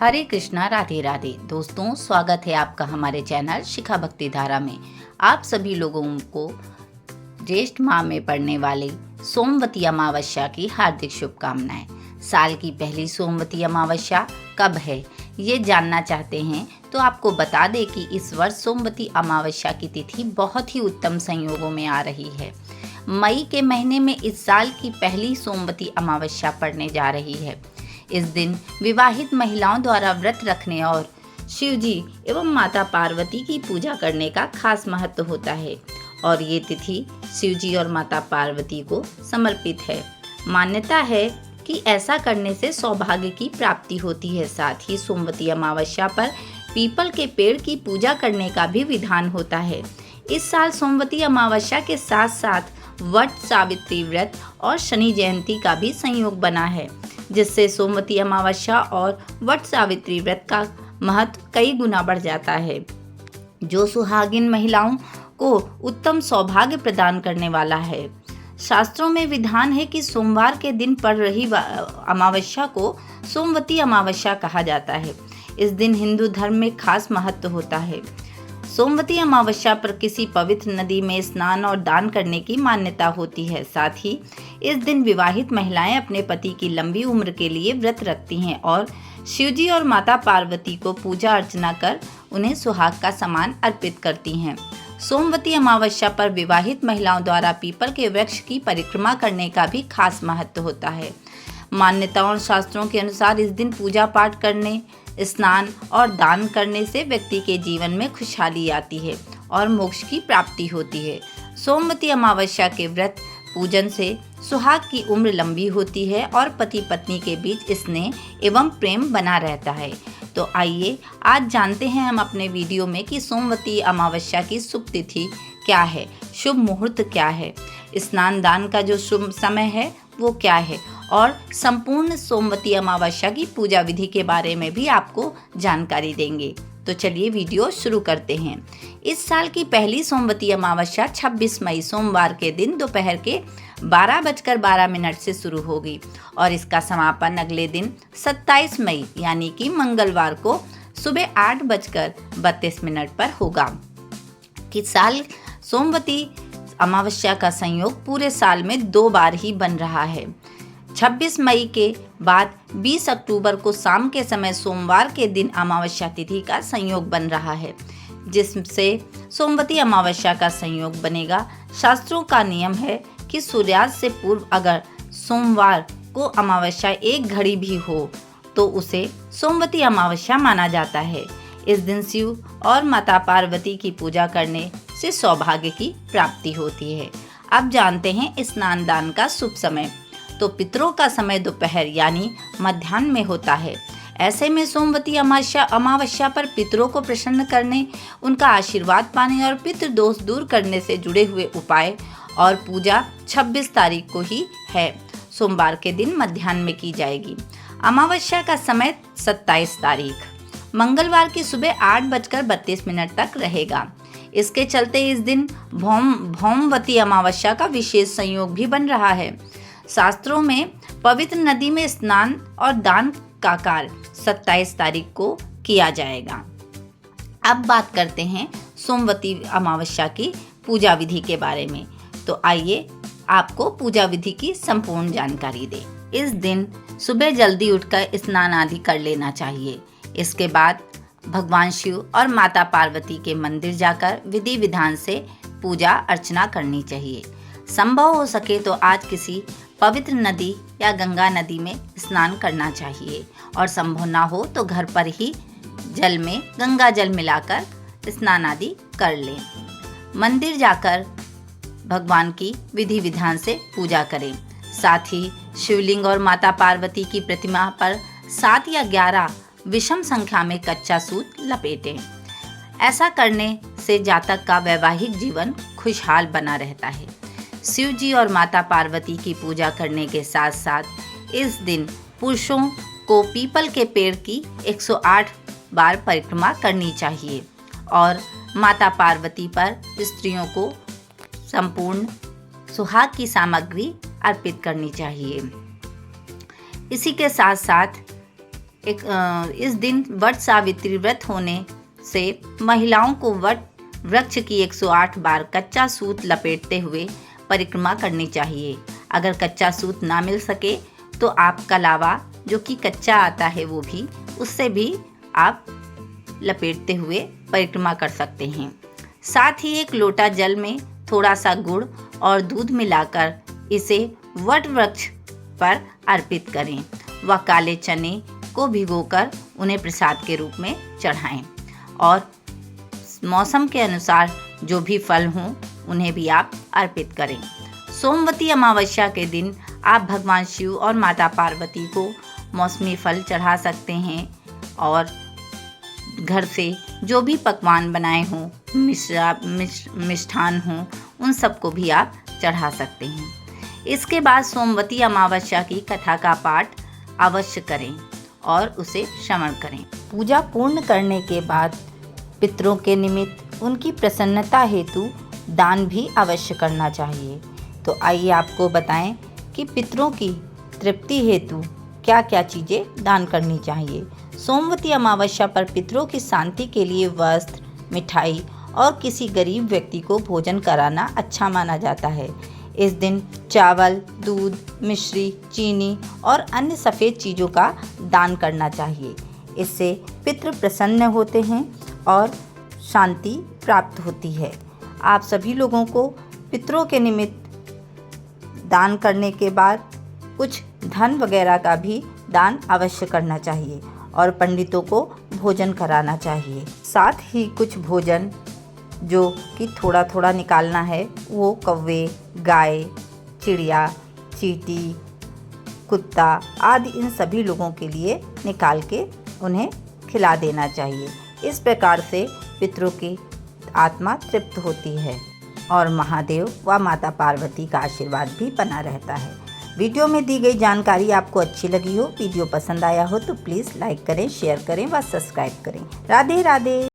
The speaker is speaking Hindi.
हरे कृष्णा, राधे राधे। दोस्तों, स्वागत है आपका हमारे चैनल शिखा भक्ति धारा में। आप सभी लोगों को ज्येष्ठ माह में पड़ने वाली सोमवती अमावस्या की हार्दिक शुभकामनाएं। साल की पहली सोमवती अमावस्या कब है, ये जानना चाहते हैं तो आपको बता दें कि इस वर्ष सोमवती अमावस्या की तिथि बहुत ही उत्तम संयोगों में आ रही है। मई के महीने में इस साल की पहली सोमवती अमावस्या पड़ने जा रही है। इस दिन विवाहित महिलाओं द्वारा व्रत रखने और शिवजी एवं माता पार्वती की पूजा करने का खास महत्व होता है और ये तिथि शिवजी और माता पार्वती को समर्पित है। मान्यता है कि ऐसा करने से सौभाग्य की प्राप्ति होती है। साथ ही सोमवती अमावस्या पर पीपल के पेड़ की पूजा करने का भी विधान होता है। इस साल सोमवती अमावस्या के साथ साथ वट सावित्री व्रत और शनि जयंती का भी संयोग बना है, जिससे सोमवती अमावस्या और वट सावित्री व्रत का महत्व कई गुना बढ़ जाता है, जो सुहागिन महिलाओं को उत्तम सौभाग्य प्रदान करने वाला है। शास्त्रों में विधान है कि सोमवार के दिन पड़ रही अमावस्या को सोमवती अमावस्या कहा जाता है। इस दिन हिंदू धर्म में खास महत्व होता है। सोमवती अमावस्या पर किसी पवित्र नदी में स्नान और दान करने की मान्यता होती है। साथ ही इस दिन विवाहित महिलाएं अपने पति की लंबी उम्र के लिए व्रत रखती हैं और शिवजी और माता पार्वती को पूजा अर्चना कर उन्हें सुहाग का सामान अर्पित करती हैं। सोमवती अमावस्या पर विवाहित महिलाओं द्वारा पीपल के वृक्ष की परिक्रमा करने का भी खास महत्व होता है। मान्यताओं और शास्त्रों के अनुसार इस दिन पूजा पाठ करने, स्नान और दान करने से व्यक्ति के जीवन में खुशहाली आती है और मोक्ष की प्राप्ति होती है। सोमवती अमावस्या के व्रत पूजन से सुहाग की उम्र लंबी होती है और पति पत्नी के बीच स्नेह एवं प्रेम बना रहता है। तो आइए आज जानते हैं हम अपने वीडियो में कि सोमवती अमावस्या की शुभ तिथि क्या है, शुभ मुहूर्त क्या है, स्नान दान का जो शुभ समय है वो क्या है और संपूर्ण सोमवती अमावस्या की पूजा विधि के बारे में भी आपको जानकारी देंगे। तो चलिए वीडियो शुरू करते हैं। इस साल की पहली सोमवती अमावस्या 26 मई सोमवार के दिन दोपहर के 12:12 से शुरू होगी और इसका समापन अगले दिन 27 मई यानी कि मंगलवार को सुबह 8:32 पर होगा। कि साल सोमवती अमावस्या का संयोग पूरे साल में 2 बार ही बन रहा है। 26 मई के बाद 20 अक्टूबर को शाम के समय सोमवार के दिन अमावस्या तिथि का संयोग बन रहा है, जिससे सोमवती अमावस्या का संयोग बनेगा। शास्त्रों का नियम है कि सूर्यास्त से पूर्व अगर सोमवार को अमावस्या 1 घड़ी भी हो तो उसे सोमवती अमावस्या माना जाता है। इस दिन शिव और माता पार्वती की पूजा करने से सौभाग्य की प्राप्ति होती है। अब जानते हैं स्नान दान का शुभ समय। तो पितरों का समय दोपहर यानी मध्याह्न में होता है। ऐसे में सोमवती अमावस्या पर पितरों को प्रसन्न करने, उनका आशीर्वाद पाने और पितृ दोष दूर करने से जुड़े हुए उपाय और पूजा 26 तारीख को ही है, सोमवार के दिन मध्याह्न में की जाएगी। अमावस्या का समय 27 तारीख मंगलवार की सुबह 8:32 तक रहेगा। इसके चलते इस दिन भौमवती अमावस्या का विशेष संयोग भी बन रहा है। शास्त्रों में पवित्र नदी में स्नान और दान का कार्य 27 तारीख को किया जाएगा। अब बात करते हैं सोमवती अमावस्या की पूजा विधि के बारे में। तो आइए आपको पूजा विधि की संपूर्ण जानकारी दें। इस दिन सुबह जल्दी उठकर स्नान आदि कर लेना चाहिए। इसके बाद भगवान शिव और माता पार्वती के मंदिर जाकर विधि विधान से पूजा अर्चना करनी चाहिए। संभव हो सके तो आज किसी पवित्र नदी या गंगा नदी में स्नान करना चाहिए और संभव ना हो तो घर पर ही जल में गंगा जल मिलाकर स्नान आदि कर लें। मंदिर जाकर भगवान की विधि विधान से पूजा करें। साथ ही शिवलिंग और माता पार्वती की प्रतिमा पर 7 या 11 विषम संख्या में कच्चा सूत लपेटें। ऐसा करने से जातक का वैवाहिक जीवन खुशहाल बना रहता है। शिव जी और माता पार्वती की पूजा करने के साथ साथ इस दिन पुरुषों को पीपल के पेड़ की 108 बार परिक्रमा करनी चाहिए और माता पार्वती पर स्त्रियों को संपूर्ण सुहाग की सामग्री अर्पित करनी चाहिए। इसी के साथ साथ इस दिन वट सावित्री व्रत होने से महिलाओं को वट वृक्ष की 108 बार कच्चा सूत लपेटते हुए परिक्रमा करनी चाहिए। अगर कच्चा सूत ना मिल सके तो आप कलावा, जो कि कच्चा आता है, वो भी उससे भी आप लपेटते हुए परिक्रमा कर सकते हैं। साथ ही एक लोटा जल में थोड़ा सा गुड़ और दूध मिलाकर इसे वट वृक्ष पर अर्पित करें व काले चने को भिगोकर उन्हें प्रसाद के रूप में चढ़ाएं और मौसम के अनुसार जो भी फल हों उन्हें भी आप अर्पित करें। सोमवती अमावस्या के दिन आप भगवान शिव और माता पार्वती को मौसमी फल चढ़ा सकते हैं और घर से जो भी पकवान बनाए हों, मिष्ठान हों, उन सबको भी आप चढ़ा सकते हैं। इसके बाद सोमवती अमावस्या की कथा का पाठ अवश्य करें और उसे श्रवण करें। पूजा पूर्ण करने के बाद पितरों के निमित्त उनकी प्रसन्नता हेतु दान भी अवश्य करना चाहिए। तो आइए आपको बताएं कि पितरों की तृप्ति हेतु क्या क्या चीज़ें दान करनी चाहिए। सोमवती अमावस्या पर पितरों की शांति के लिए वस्त्र, मिठाई और किसी गरीब व्यक्ति को भोजन कराना अच्छा माना जाता है। इस दिन चावल, दूध, मिश्री, चीनी और अन्य सफ़ेद चीज़ों का दान करना चाहिए। इससे पितृ प्रसन्न होते हैं और शांति प्राप्त होती है। आप सभी लोगों को पितरों के निमित्त दान करने के बाद कुछ धन वगैरह का भी दान अवश्य करना चाहिए और पंडितों को भोजन कराना चाहिए। साथ ही कुछ भोजन जो कि थोड़ा थोड़ा निकालना है वो कौवे, गाय, चिड़िया, चींटी, कुत्ता आदि इन सभी लोगों के लिए निकाल के उन्हें खिला देना चाहिए। इस प्रकार से पितरों की आत्मा तृप्त होती है और महादेव व माता पार्वती का आशीर्वाद भी बना रहता है। वीडियो में दी गई जानकारी आपको अच्छी लगी हो, वीडियो पसंद आया हो तो प्लीज़ लाइक करें, शेयर करें व सब्सक्राइब करें। राधे राधे।